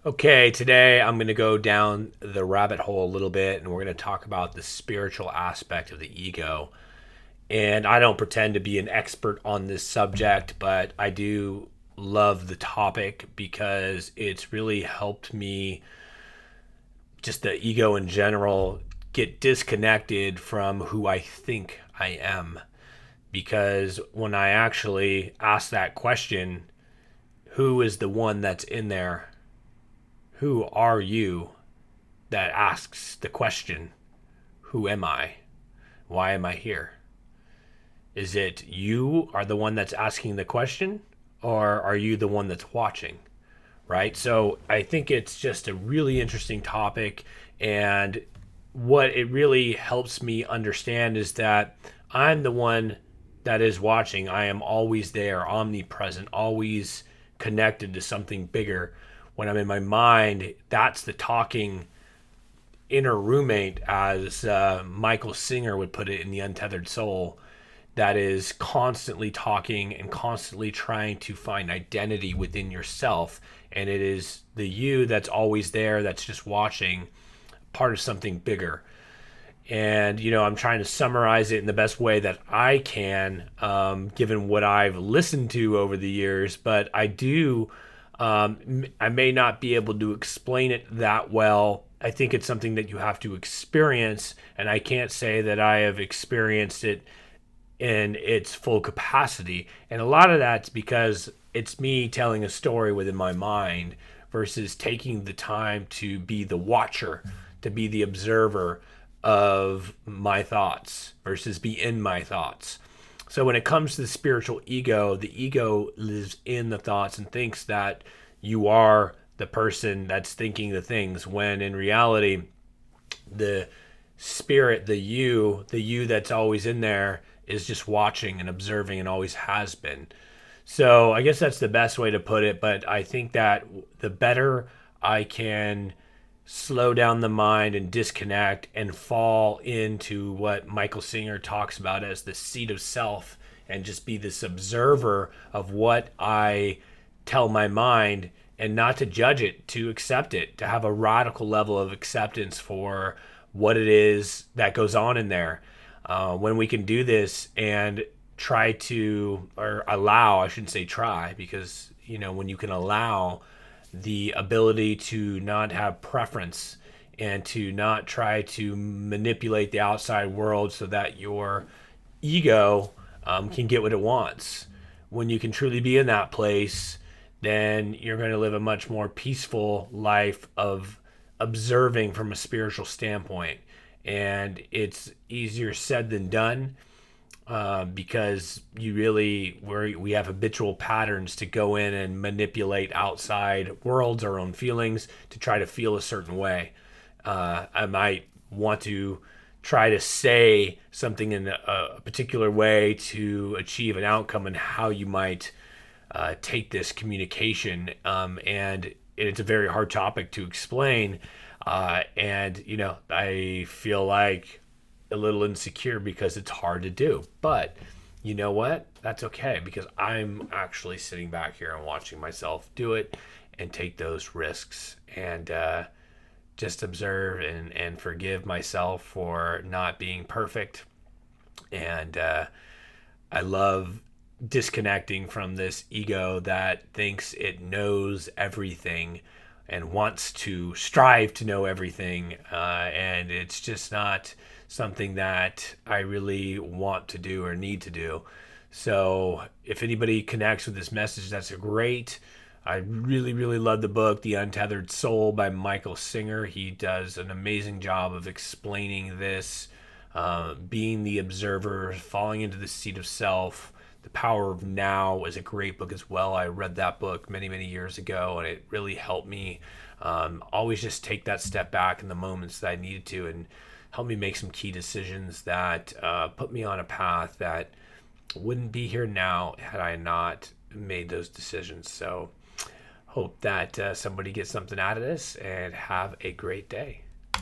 Okay, today I'm going to go down the rabbit hole a little bit and we're going to talk about the spiritual aspect of the ego. And I don't pretend to be an expert on this subject, but I do love the topic because it's really helped me, just the ego in general, get disconnected from who I think I am. Because when I actually ask that question, who is the one that's in there? Who are you? That asks the question, who am I? Why am I here? Is it you are the one that's asking the question, or are you the one that's watching? Right? So I think it's just a really interesting topic. And what it really helps me understand is that I'm the one that is watching. I am always there, omnipresent, always connected to something bigger. When I'm in my mind, that's the talking inner roommate, as Michael Singer would put it in The Untethered Soul, that is constantly talking and constantly trying to find identity within yourself. And it is the you that's always there, that's just watching, part of something bigger. And, I'm trying to summarize it in the best way that I can, given what I've listened to over the years. But I may not be able to explain it that well. I think it's something that you have to experience, and I can't say that I have experienced it in its full capacity. And a lot of that's because it's me telling a story within my mind versus taking the time to be the watcher, to be the observer of my thoughts versus be in my thoughts. So when it comes to the spiritual ego, the ego lives in the thoughts and thinks that you are the person that's thinking the things, when in reality, the spirit, the you that's always in there, is just watching and observing and always has been. So I guess that's the best way to put it. But I think that the better I can slow down the mind and disconnect and fall into what Michael Singer talks about as the seat of self, and just be this observer of what I tell my mind, and not to judge it, to accept it, to have a radical level of acceptance for what it is that goes on in there. When we can do this and try to, or allow, I shouldn't say try, because, when you can allow the ability to not have preference and to not try to manipulate the outside world so that your ego can get what it wants. When you can truly be in that place, then you're going to live a much more peaceful life of observing from a spiritual standpoint. And it's easier said than done, because we have habitual patterns to go in and manipulate outside worlds, our own feelings, to try to feel a certain way. I might want to try to say something in a particular way to achieve an outcome, and how you might take this communication. And it's a very hard topic to explain. And, I feel like a little insecure because it's hard to do. But you know what? That's okay, because I'm actually sitting back here and watching myself do it and take those risks, and just observe and forgive myself for not being perfect. And I love disconnecting from this ego that thinks it knows everything and wants to strive to know everything. And it's just not something that I really want to do or need to do. So if anybody connects with this message, that's a great. I really, really love the book, The Untethered Soul by Michael Singer. He does an amazing job of explaining this, being the observer, falling into the seat of self. The Power of Now is a great book as well. I read that book many, many years ago, and it really helped me always just take that step back in the moments that I needed to, and help me make some key decisions that put me on a path that wouldn't be here now had I not made those decisions. So hope that somebody gets something out of this, and have a great day.